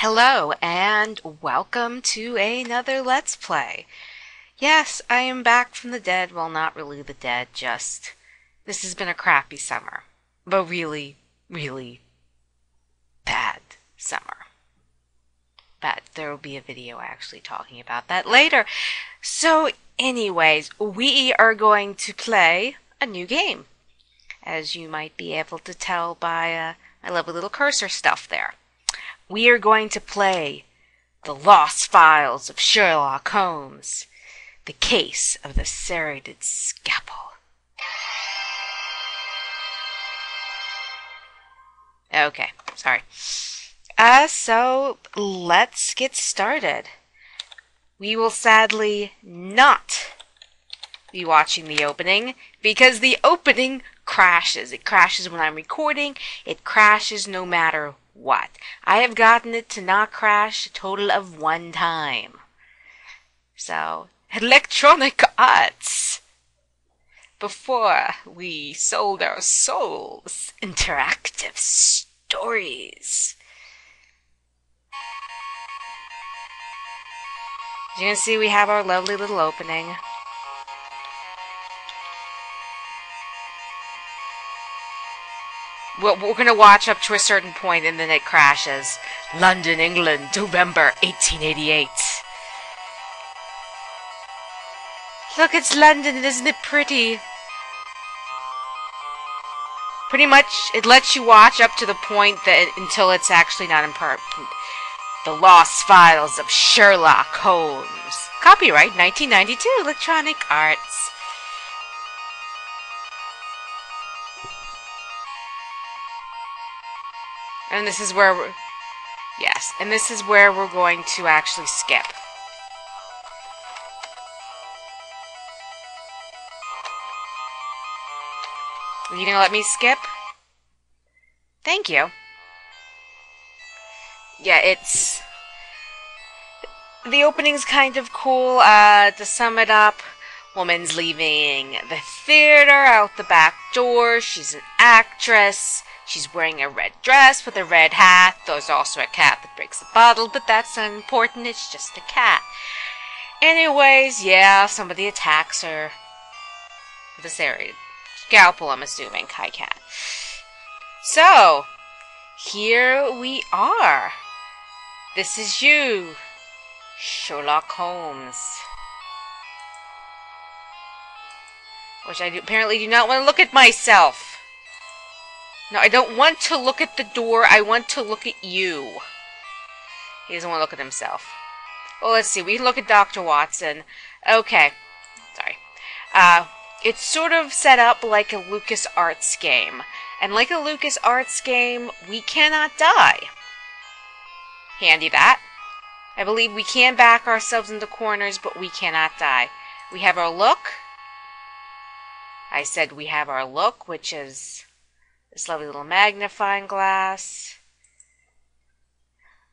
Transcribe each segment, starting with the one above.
Hello and welcome to another Let's Play. Yes, I am back from the dead. Well, not really the dead, just this has been a crappy summer. But really, really bad summer. But there will be a video actually talking about that later. So anyways, we are going to play a new game. As you might be able to tell by my lovely little cursor stuff there. We are going to play The Lost Files of Sherlock Holmes, the case of the Serrated Scalpel. Okay, sorry. So let's get started. We will sadly not be watching the opening because the opening crashes. It crashes when I'm recording. It crashes no matter what. I have gotten it to not crash a total of 1 time. So, Electronic Arts. Before we sold our souls, interactive stories. As you can see, we have our lovely little opening. We're going to watch up to a certain point and then it crashes. London, England, November 1888. Look, it's London, isn't it pretty? Pretty much, it lets you watch up to the point that until it's actually not important. The Lost Files of Sherlock Holmes. Copyright 1992, Electronic Arts. And this is where we're... Yes, and this is where we're going to actually skip. Are you gonna let me skip? Thank you. Yeah, it's... The opening's kind of cool. To sum it up, woman's leaving the theater out the back door. She's an actress. She's wearing a red dress with a red hat. There's also a cat that breaks a bottle, but that's unimportant. It's just a cat. Anyways, yeah, somebody attacks her with a serrated scalpel, I'm assuming. Hi, cat. So, here we are. This is you, Sherlock Holmes. Which I apparently do not want to look at myself. No, I don't want to look at the door. I want to look at you. He doesn't want to look at himself. Well, let's see. We can look at Dr. Watson. Okay. Sorry. It's sort of set up like a LucasArts game. And like a LucasArts game, we cannot die. Handy that. I believe we can back ourselves into corners, but we cannot die. We have our look. I said we have our look, which is... this lovely little magnifying glass.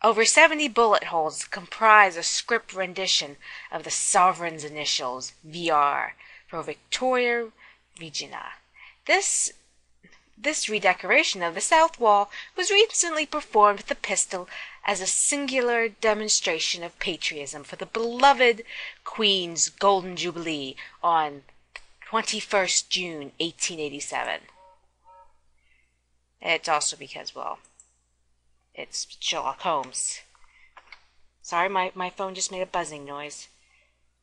Over 70 bullet holes comprise a script rendition of the sovereign's initials, VR, for Victoria Regina. This redecoration of the south wall was recently performed with the pistol as a singular demonstration of patriotism for the beloved Queen's Golden Jubilee on 21st June 1887. It's also because, well, it's Sherlock Holmes. Sorry, my phone just made a buzzing noise.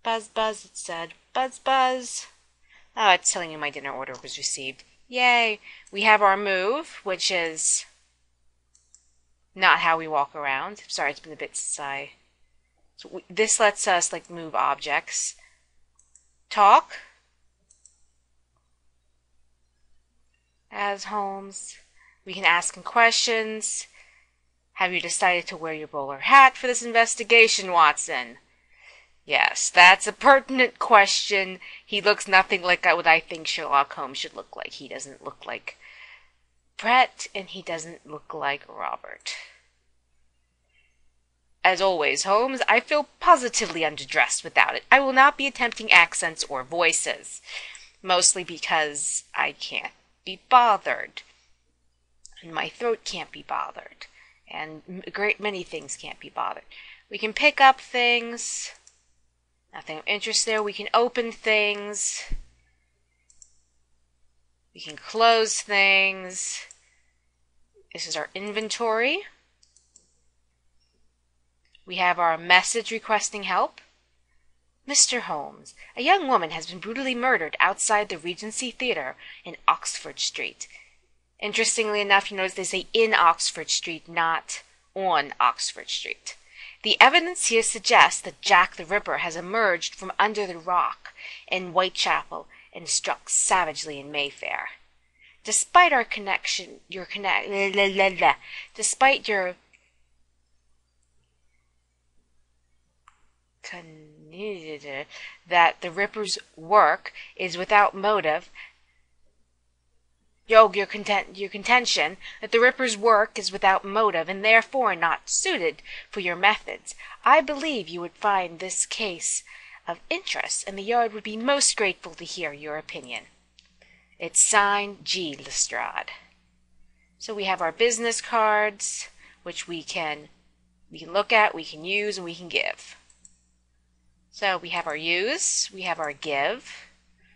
Buzz, buzz, it said. Buzz, buzz. Oh, it's telling me my dinner order was received. Yay! We have our move, which is not how we walk around. Sorry, it's been a bit since I... So this lets us, like, move objects. Talk. As Holmes... We can ask him questions. Have you decided to wear your bowler hat for this investigation, Watson? Yes, that's a pertinent question. He looks nothing like what I think Sherlock Holmes should look like. He doesn't look like Brett, and he doesn't look like Robert. As always, Holmes, I feel positively underdressed without it. I will not be attempting accents or voices. Mostly because I can't be bothered. And my throat can't be bothered. And a great many things can't be bothered. We can pick up things. Nothing of interest there. We can open things. We can close things. This is our inventory. We have our message requesting help. Mr. Holmes, a young woman has been brutally murdered outside the Regency Theatre in Oxford Street. Interestingly enough, you notice they say in Oxford Street, not on Oxford Street. The evidence here suggests that Jack the Ripper has emerged from under the rock in Whitechapel and struck savagely in Mayfair. Despite that the Ripper's work is without motive. Your contention that the Ripper's work is without motive and therefore not suited for your methods. I believe you would find this case of interest, and the Yard would be most grateful to hear your opinion. It's signed G. Lestrade. So we have our business cards, which we can look at, we can use, and we can give. So we have our use, we have our give,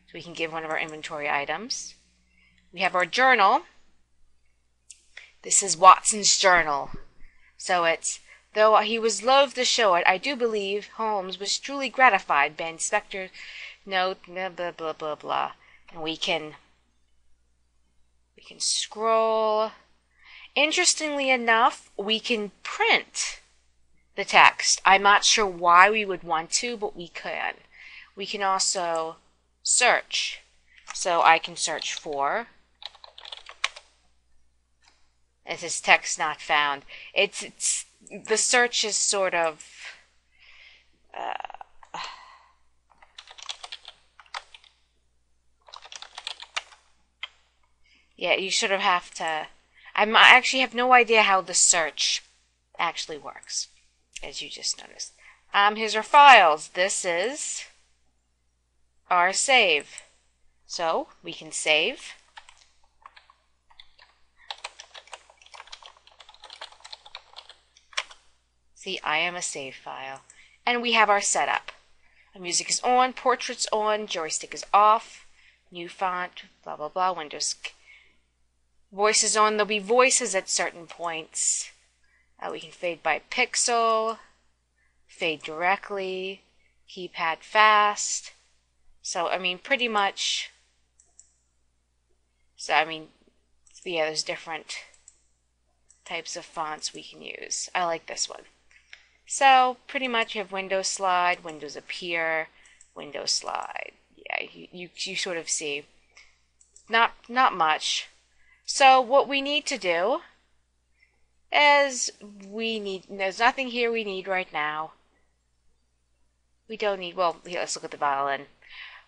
so we can give one of our inventory items. We have our journal. This is Watson's journal. So it's, though he was loath to show it, I do believe Holmes was truly gratified by Inspector note, blah, blah, blah, blah, blah. And we can scroll. Interestingly enough, we can print the text. I'm not sure why we would want to, but we can. We can also search. So I can search for, it says text not found. It's the search is sort of yeah, you sort of have to. I actually have no idea how the search actually works, as you just noticed. Here's our files. This is our save. So we can save. See, I am a save file. And we have our setup. Our music is on, portrait's on, joystick is off, new font, blah, blah, blah, Windows. Voice is on. There'll be voices at certain points. We can fade by pixel, fade directly, keypad fast. So, I mean, pretty much. So, I mean, yeah, there's different types of fonts we can use. I like this one. So, pretty much you have Windows slide, Windows appear, Windows slide. Yeah, you sort of see. Not much. So, what we need to do is there's nothing here we need right now. We don't need, well, here, let's look at the violin.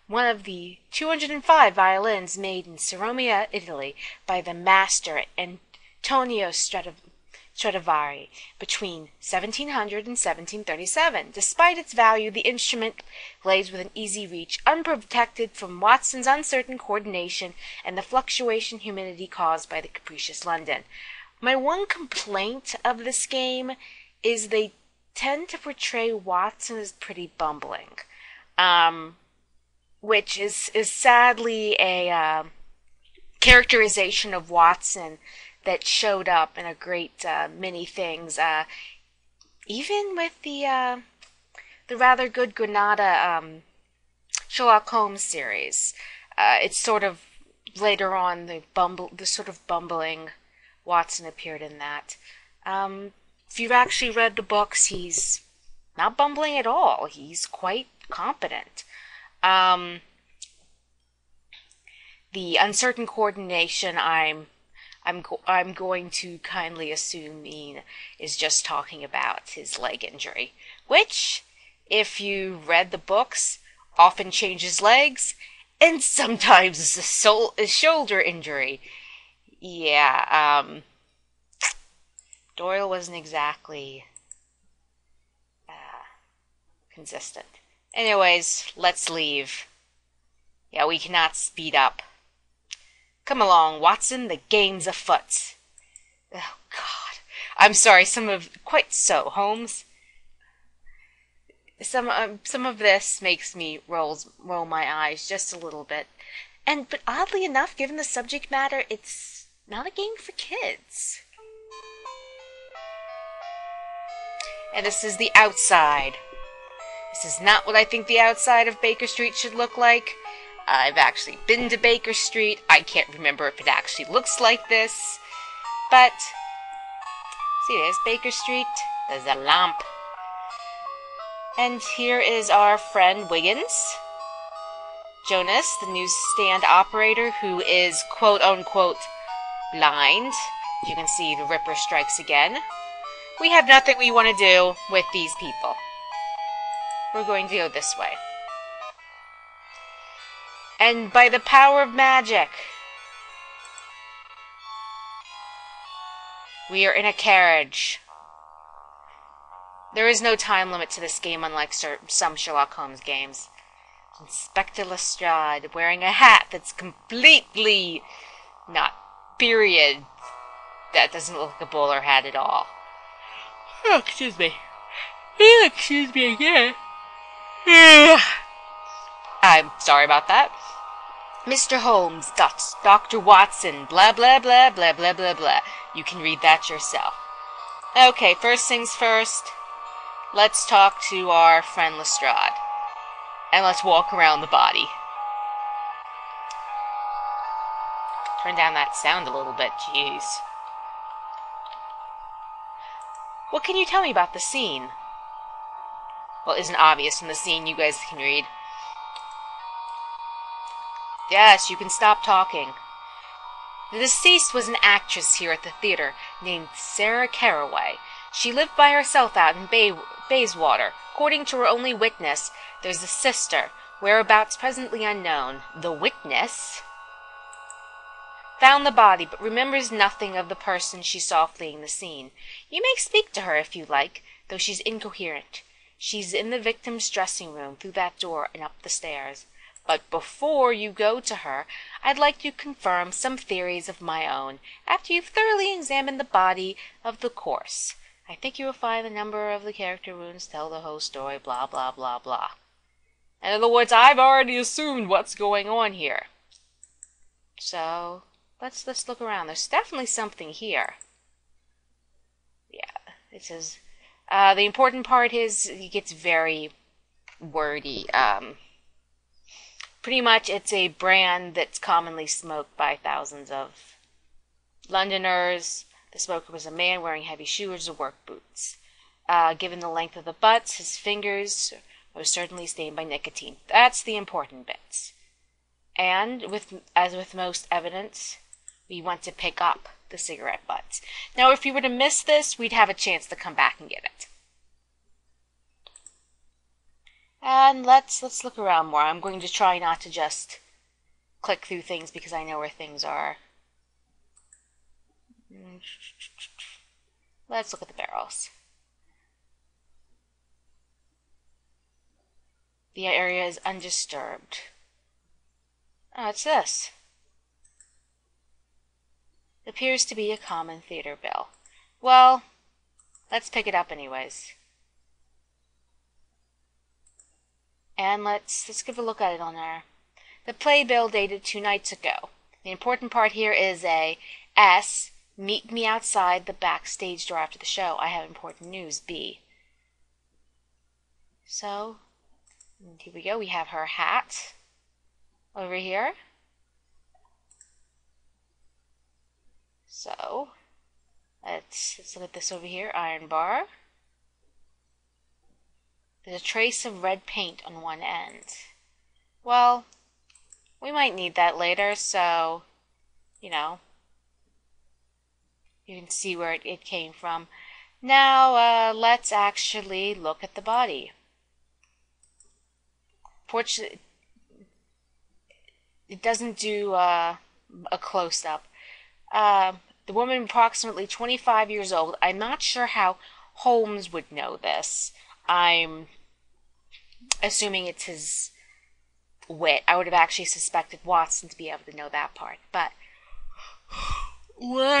One of the 205 violins made in Siromia, Italy, by the master Antonio Stradivari between 1700 and 1737. Despite its value, the instrument lays within easy reach, unprotected from Watson's uncertain coordination and the fluctuation humidity caused by the capricious London. My one complaint of this game is they tend to portray Watson as pretty bumbling, which is sadly a characterization of Watson that showed up in a great many things, even with the rather good Granada Sherlock Holmes series. It's sort of later on the sort of bumbling Watson appeared in that. If you've actually read the books, he's not bumbling at all. He's quite competent. The uncertain coordination I'm going to kindly assume is just talking about his leg injury, which, if you read the books, often changes legs, and sometimes is a shoulder injury. Yeah, Doyle wasn't exactly consistent. Anyways, let's leave. Yeah, we cannot speed up. Come along, Watson, the game's afoot. Oh, God. I'm sorry, quite so, Holmes. Some of this makes me roll my eyes just a little bit. But oddly enough, given the subject matter, it's not a game for kids. And this is the outside. This is not what I think the outside of Baker Street should look like. I've actually been to Baker Street. I can't remember if it actually looks like this. But, see, there's Baker Street. There's a lamp. And here is our friend Wiggins. Jonas, the newsstand operator, who is quote-unquote blind. You can see the Ripper strikes again. We have nothing we want to do with these people. We're going to go this way. And by the power of magic, we are in a carriage. There is no time limit to this game, unlike some Sherlock Holmes games. Inspector Lestrade wearing a hat that's completely not period. That doesn't look like a bowler hat at all. Oh, excuse me. Excuse me again. I'm sorry about that. Mr. Holmes, Dr. Watson, blah, blah, blah, blah, blah, blah, blah. You can read that yourself. Okay, first things first. Let's talk to our friend Lestrade. And let's walk around the body. Turn down that sound a little bit, jeez. What can you tell me about the scene? Well, it isn't obvious from the scene, you guys can read. Yes, you can stop talking. The deceased was an actress here at the theater named Sarah Caraway. She lived by herself out in Bayswater. According to her only witness, there's a sister, whereabouts presently unknown. The witness found the body, but remembers nothing of the person she saw fleeing the scene. You may speak to her if you like, though she's incoherent. She's in the victim's dressing room, through that door and up the stairs. But before you go to her, I'd like to confirm some theories of my own, after you've thoroughly examined the body of the corpse. I think you will find the number of the character wounds tell the whole story, blah, blah, blah, blah. In other words, I've already assumed what's going on here. So, let's look around. There's definitely something here. Yeah, it says, the important part is it gets very wordy. Pretty much it's a brand that's commonly smoked by thousands of Londoners. The smoker was a man wearing heavy shoes or work boots. Given the length of the butts, his fingers were certainly stained by nicotine. That's the important bits. And, as with most evidence, we want to pick up the cigarette butts. Now, if we were to miss this, we'd have a chance to come back and get it. And let's look around more. I'm going to try not to just click through things because I know where things are. Let's look at the barrels. The area is undisturbed. Oh, it's this. It appears to be a common theater bill. Well, let's pick it up anyways. And let's give a look at it on there. The playbill dated 2 nights ago. The important part here is a S. Meet me outside the backstage door after the show. I have important news. B. So, here we go. We have her hat over here. So, let's look at this over here. Iron bar. There's a trace of red paint on one end. Well, we might need that later, so, you know, you can see where it came from. Now, let's actually look at the body. Fortunately, it doesn't do a close-up. The woman, approximately 25 years old. I'm not sure how Holmes would know this. I'm assuming it's his wit. I would have actually suspected Watson to be able to know that part, but what?